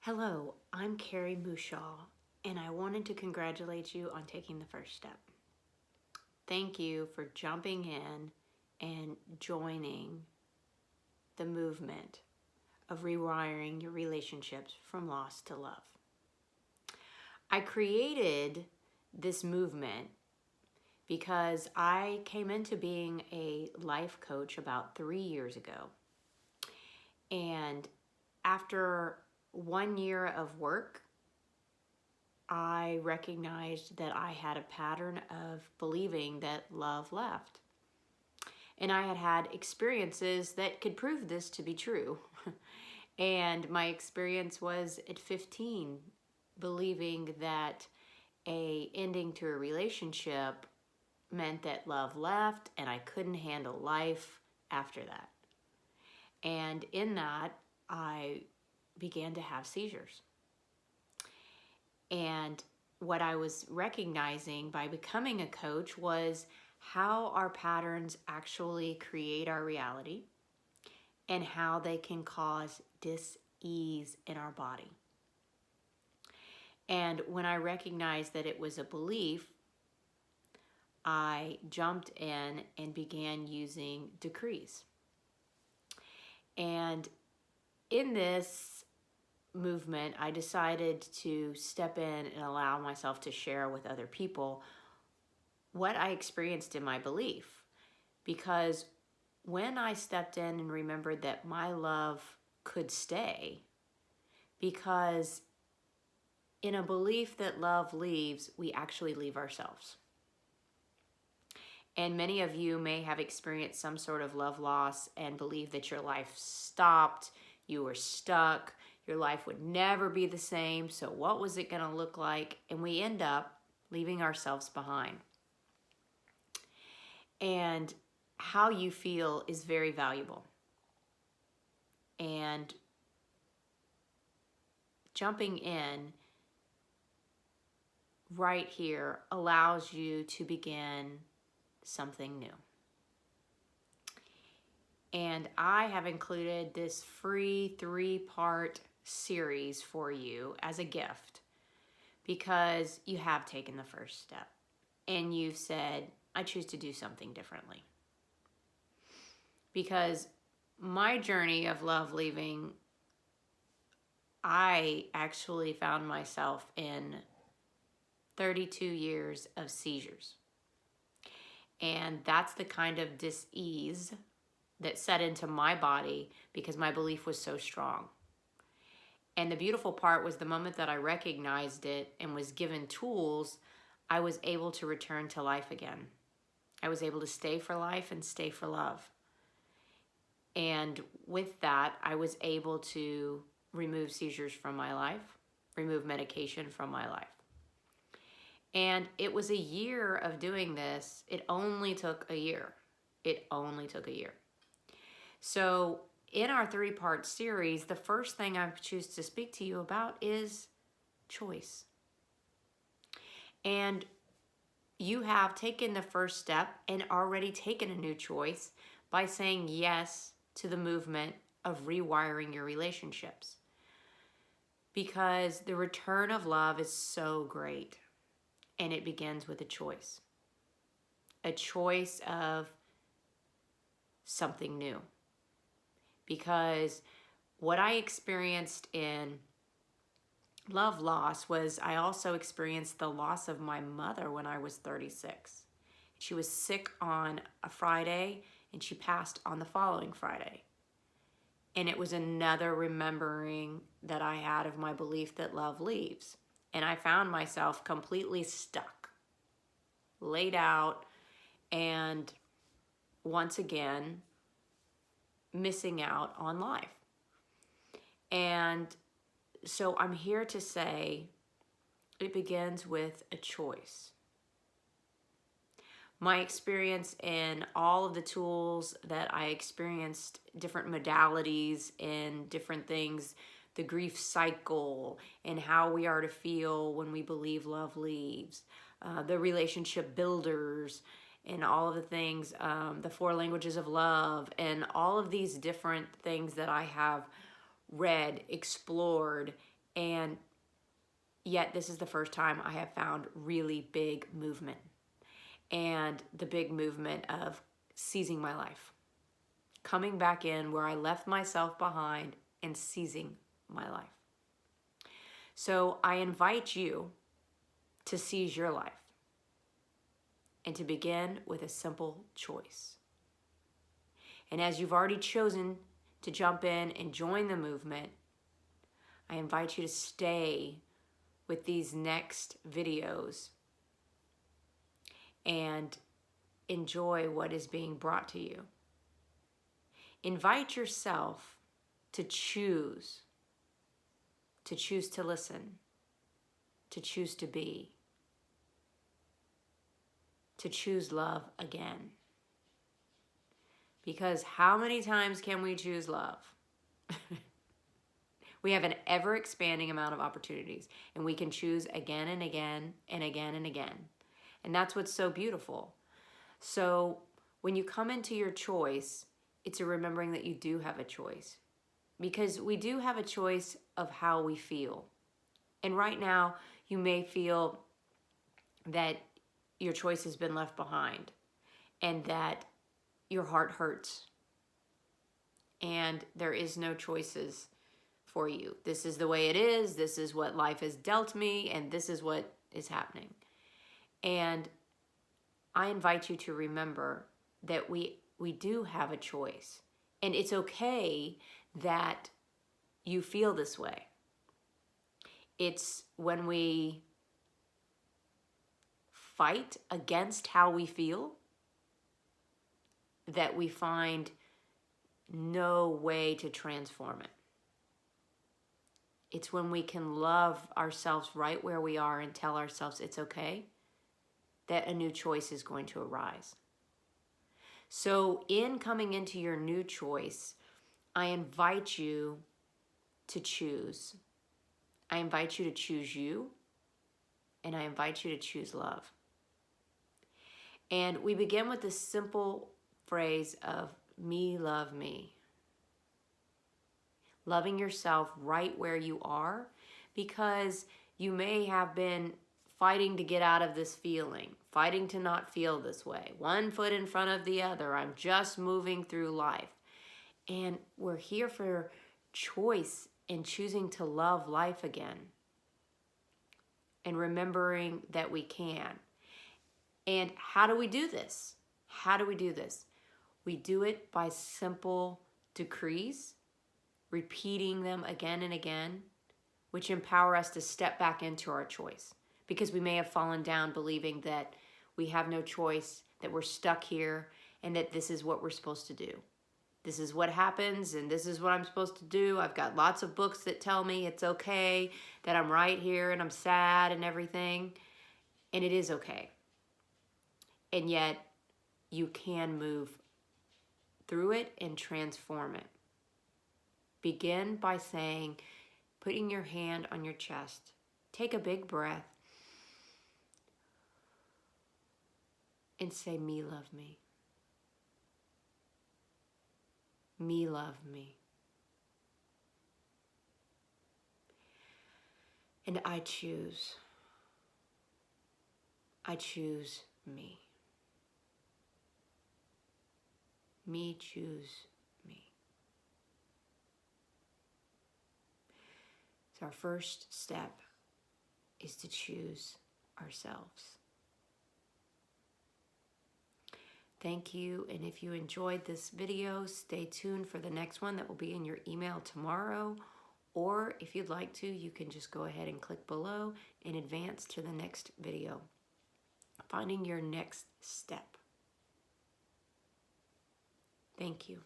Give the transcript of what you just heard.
Hello, I'm Carrie Mushaw, and I wanted to congratulate you on taking the first step. Thank you for jumping in and joining the movement of rewiring your relationships from loss to love. I created this movement because I came into being a life coach about 3 years ago. And after 1 year of work, I recognized that I had a pattern of believing that love left. And I had had experiences that could prove this to be true. And my experience was at 15, believing that a ending to a relationship meant that love left and I couldn't handle life after that. And in that, I began to have seizures. And what I was recognizing by becoming a coach was how our patterns actually create our reality and how they can cause dis-ease in our body. And when I recognized that it was a belief, I jumped in and began using decrees. And in this movement, I decided to step in and allow myself to share with other people what I experienced in my belief. Because when I stepped in and remembered that my love could stay, because in a belief that love leaves, we actually leave ourselves. And many of you may have experienced some sort of love loss and believe that your life stopped, you were stuck, your life would never be the same, so what was it going to look like? And we end up leaving ourselves behind. And how you feel is very valuable. And jumping in right here allows you to begin something new. And I have included this free 3-part series for you as a gift because you have taken the first step and you've said, I choose to do something differently. Because my journey of love leaving, I actually found myself in 32 years of seizures. And that's the kind of dis-ease that set into my body because my belief was so strong. And the beautiful part was the moment that I recognized it and was given tools, I was able to return to life again. I was able to stay for life and stay for love. And with that, I was able to remove seizures from my life, remove medication from my life. And it was a year of doing this. It only took a year. It only took a year. So in our 3-part series, the first thing I choose to speak to you about is choice. And you have taken the first step and already taken a new choice by saying yes to the movement of rewiring your relationships. Because the return of love is so great. And it begins with a choice. A choice of something new. Because what I experienced in love loss was I also experienced the loss of my mother when I was 36. She was sick on a Friday and she passed on the following Friday. And it was another remembering that I had of my belief that love leaves. And I found myself completely stuck, laid out, and once again, missing out on life. And so I'm here to say it begins with a choice. My experience in all of the tools that I experienced, different modalities and different things, the grief cycle and how we are to feel when we believe love leaves, the relationship builders and all of the things, the 4 languages of love and all of these different things that I have read, explored, And yet this is the first time I have found really big movement, and the big movement of seizing my life, coming back in where I left myself behind and seizing my life. So I invite you to seize your life and to begin with a simple choice. And as you've already chosen to jump in and join the movement, I invite you to stay with these next videos and enjoy what is being brought to you. Invite yourself to choose to listen, to choose to be, to choose love again. Because how many times can we choose love? We have an ever-expanding amount of opportunities, and we can choose again and again and again and again. And that's what's so beautiful. So when you come into your choice, it's a remembering that you do have a choice. Because we do have a choice of how we feel. And right now, you may feel that your choice has been left behind and that your heart hurts and there is no choices for you. This is the way it is. This is what life has dealt me, and this is what is happening. And I invite you to remember that we do have a choice. And it's okay that you feel this way. It's when we fight against how we feel that we find no way to transform it. It's when we can love ourselves right where we are and tell ourselves it's okay, that a new choice is going to arise. So in coming into your new choice, I invite you to choose. I invite you to choose you, and I invite you to choose love. And we begin with this simple phrase of me, love me. Loving yourself right where you are, because you may have been fighting to get out of this feeling, fighting to not feel this way. One foot in front of the other. I'm just moving through life. And we're here for choice in choosing to love life again. And remembering that we can. And how do we do this? How do we do this? We do it by simple decrees, repeating them again and again, which empower us to step back into our choice. Because we may have fallen down believing that we have no choice, that we're stuck here, and that this is what we're supposed to do. This is what happens, and this is what I'm supposed to do. I've got lots of books that tell me it's okay, that I'm right here and I'm sad and everything. And it is okay. And yet, you can move through it and transform it. Begin by saying, putting your hand on your chest. Take a big breath. And say, me, love me. Me, love me. And I choose. I choose me. Me choose me. So our first step is to choose ourselves. Thank you, and if you enjoyed this video, stay tuned for the next one that will be in your email tomorrow, or if you'd like to, you can just go ahead and click below and advance to the next video. Finding your next step. Thank you.